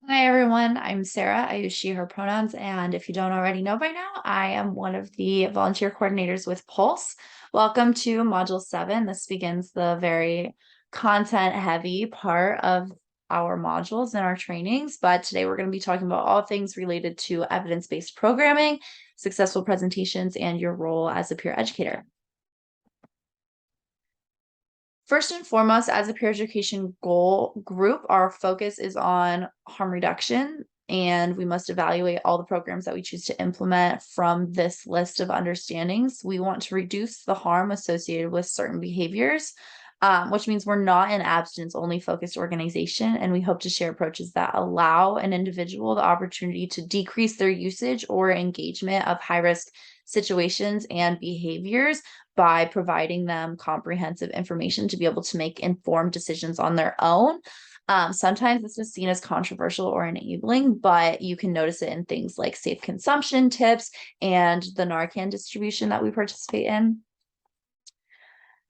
Hi everyone, I'm Sarah. I use she, her pronouns, and if you don't already know by now, I am one of the volunteer coordinators with Pulse. Welcome to Module 7. This begins the very content-heavy part of our modules and our trainings, but today we're going to be talking about all things related to evidence-based programming, successful presentations, and your role as a peer educator. First and foremost, as a peer education goal group, our focus is on harm reduction, and we must evaluate all the programs that we choose to implement from this list of understandings. We want to reduce the harm associated with certain behaviors, which means we're not an abstinence-only focused organization, and we hope to share approaches that allow an individual the opportunity to decrease their usage or engagement of high-risk situations and behaviors by providing them comprehensive information to be able to make informed decisions on their own. Sometimes this is seen as controversial or enabling, but you can notice it in things like safe consumption tips and the Narcan distribution that we participate in.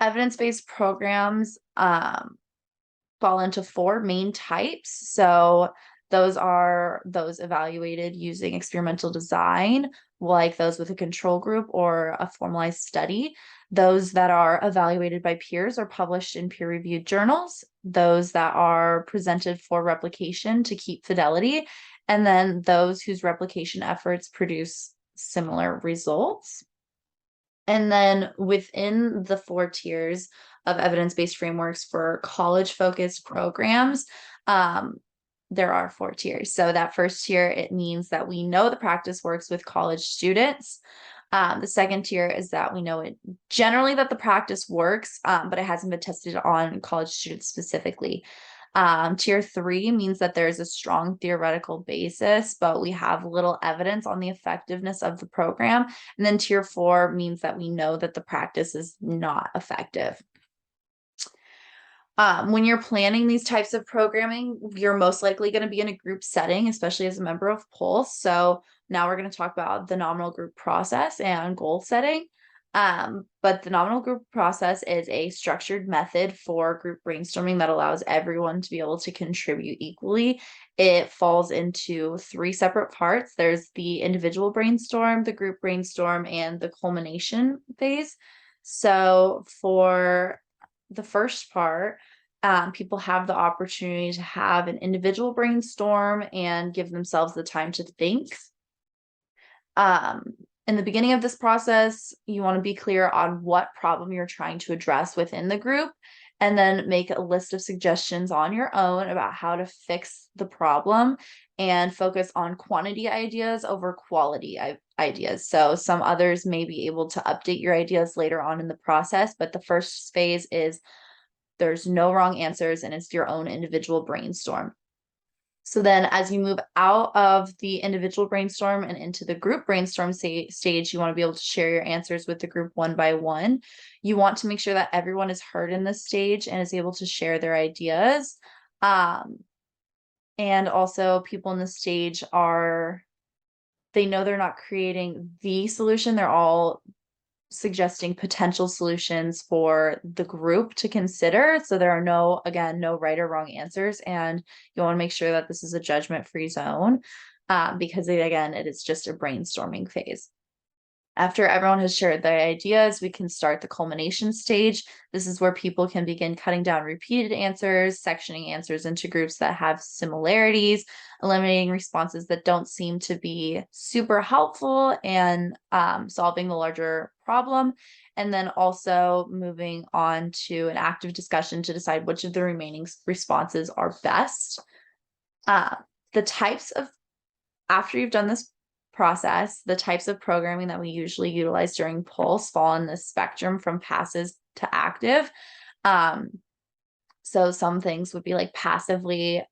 Evidence-based programs fall into four main types. So those are those evaluated using experimental design, like those with a control group or a formalized study. Those that are evaluated by peers or published in peer-reviewed journals. Those that are presented for replication to keep fidelity. And then those whose replication efforts produce similar results. And then within the four tiers of evidence-based frameworks for college-focused programs, there are four tiers. So that first tier, it means that we know the practice works with college students. The second tier is that we know it generally that the practice works, but it hasn't been tested on college students specifically. Tier 3 means that there's a strong theoretical basis, but we have little evidence on the effectiveness of the program. And then tier 4 means that we know that the practice is not effective. When you're planning these types of programming, you're most likely going to be in a group setting, especially as a member of Pulse. So now we're going to talk about the nominal group process and goal setting. But the nominal group process is a structured method for group brainstorming that allows everyone to be able to contribute equally. It falls into three separate parts. There's the individual brainstorm, the group brainstorm, and the culmination phase. So for the first part, people have the opportunity to have an individual brainstorm and give themselves the time to think. In the beginning of this process, you want to be clear on what problem you're trying to address within the group, and then make a list of suggestions on your own about how to fix the problem and focus on quantity ideas over quality ideas. So some others may be able to update your ideas later on in the process, but the first phase is there's no wrong answers and it's your own individual brainstorm. So then as you move out of the individual brainstorm and into the group brainstorm stage, you want to be able to share your answers with the group one by one. You want to make sure that everyone is heard in this stage and is able to share their ideas. And also people in this stage they know they're not creating the solution. They're all suggesting potential solutions for the group to consider. So there are no right or wrong answers. And you want to make sure that this is a judgment-free zone because it is just a brainstorming phase. After everyone has shared their ideas, we can start the culmination stage. This is where people can begin cutting down repeated answers, sectioning answers into groups that have similarities, eliminating responses that don't seem to be super helpful, and solving the larger problem. And then also moving on to an active discussion to decide which of the remaining responses are best. The types of, after you've done this process, the types of programming that we usually utilize during Pulse fall in this spectrum from passive to active. So some things would be like passively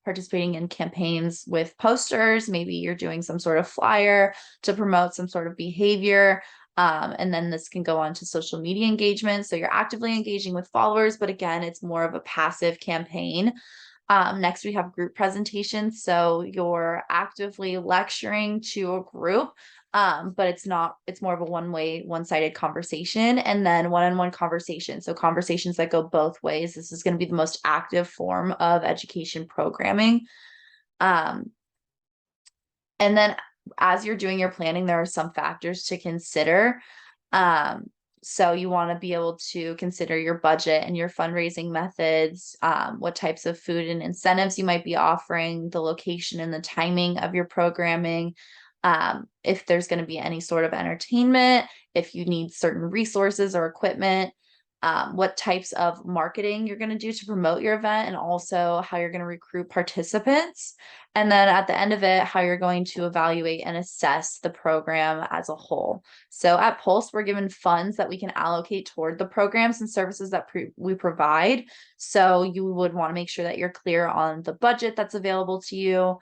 participating in campaigns with posters. Maybe you're doing some sort of flyer to promote some sort of behavior. And then this can go on to social media engagement. So you're actively engaging with followers, but again, it's more of a passive campaign. Next, we have group presentations. So you're actively lecturing to a group, but it's more of a one-sided conversation, and then one-on-one conversation. So conversations that go both ways. This is going to be the most active form of education programming. And then as you're doing your planning, there are some factors to consider. So you want to be able to consider your budget and your fundraising methods, what types of food and incentives you might be offering, the location and the timing of your programming, if there's going to be any sort of entertainment, if you need certain resources or equipment, what types of marketing you're going to do to promote your event, and also how you're going to recruit participants. And then at the end of it, how you're going to evaluate and assess the program as a whole. So at Pulse, we're given funds that we can allocate toward the programs and services that we provide. So you would want to make sure that you're clear on the budget that's available to you.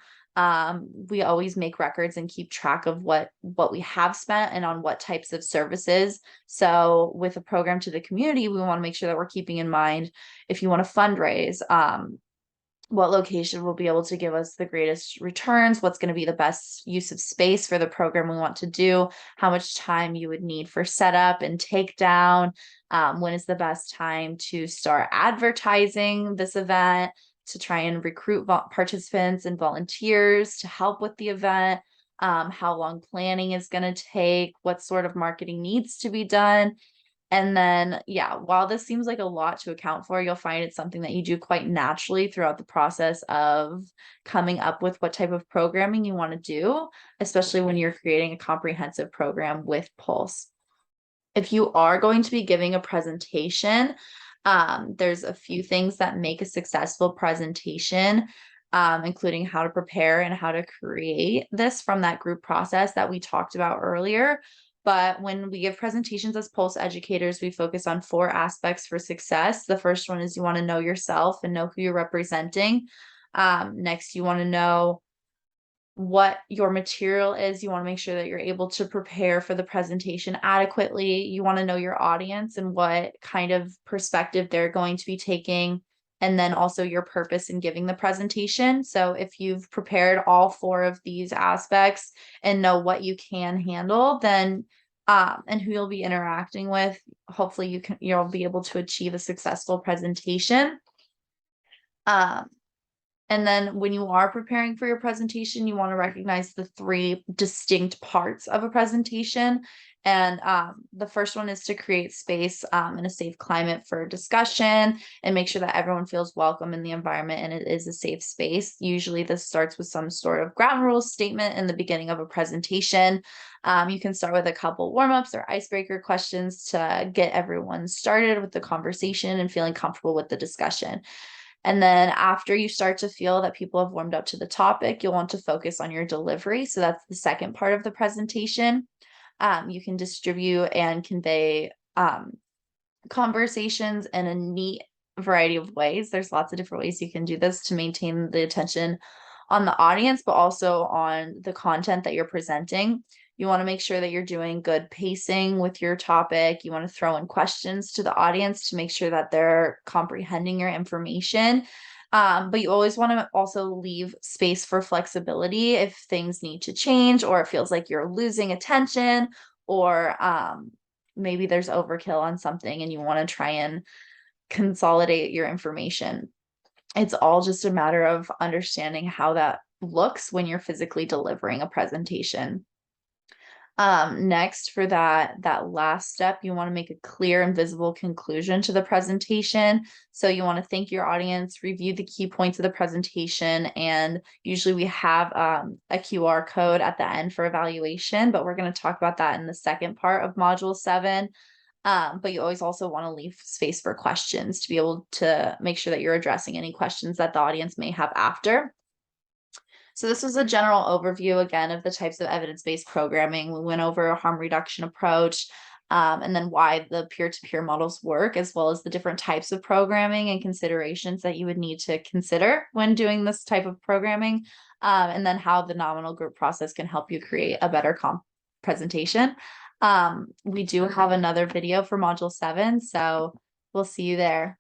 We always make records and keep track of what we have spent and on what types of services. So with a program to the community, we want to make sure that we're keeping in mind, if you want to fundraise, what location will be able to give us the greatest returns, what's going to be the best use of space for the program we want to do, how much time you would need for setup and takedown, when is the best time to start advertising this event, to try and recruit participants and volunteers to help with the event, how long planning is going to take, what sort of marketing needs to be done. And then, yeah, while this seems like a lot to account for, you'll find it's something that you do quite naturally throughout the process of coming up with what type of programming you want to do, especially when you're creating a comprehensive program with Pulse. If you are going to be giving a presentation, there's a few things that make a successful presentation, including how to prepare and how to create this from that group process that we talked about earlier. But when we give presentations as Pulse educators, we focus on 4 aspects for success. The first one is you want to know yourself and know who you're representing. Next, you want to know what your material is. You want to make sure that you're able to prepare for the presentation adequately. You want to know your audience and what kind of perspective they're going to be taking, and then also your purpose in giving the presentation. So if you've prepared all 4 of these aspects and know what you can handle, then and who you'll be interacting with, hopefully you'll be able to achieve a successful presentation. And then when you are preparing for your presentation, you want to recognize the 3 distinct parts of a presentation. And the first one is to create space in a safe climate for discussion and make sure that everyone feels welcome in the environment and it is a safe space. Usually this starts with some sort of ground rules statement in the beginning of a presentation. You can start with a couple warm-ups or icebreaker questions to get everyone started with the conversation and feeling comfortable with the discussion. And then after you start to feel that people have warmed up to the topic, you'll want to focus on your delivery. So that's the second part of the presentation. You can distribute and convey conversations in a neat variety of ways. There's lots of different ways you can do this to maintain the attention on the audience, but also on the content that you're presenting. You want to make sure that you're doing good pacing with your topic. You want to throw in questions to the audience to make sure that they're comprehending your information. But you always want to also leave space for flexibility if things need to change, or it feels like you're losing attention, or maybe there's overkill on something and you want to try and consolidate your information. It's all just a matter of understanding how that looks when you're physically delivering a presentation. Next, for that last step, you want to make a clear and visible conclusion to the presentation. So you want to thank your audience, review the key points of the presentation, and usually we have a QR code at the end for evaluation, but we're going to talk about that in the second part of Module 7. But you always also want to leave space for questions to be able to make sure that you're addressing any questions that the audience may have after. So this was a general overview, again, of the types of evidence-based programming. We went over a harm reduction approach, and then why the peer-to-peer models work, as well as the different types of programming and considerations that you would need to consider when doing this type of programming, and then how the nominal group process can help you create a better presentation. We do have another video for Module 7, so we'll see you there.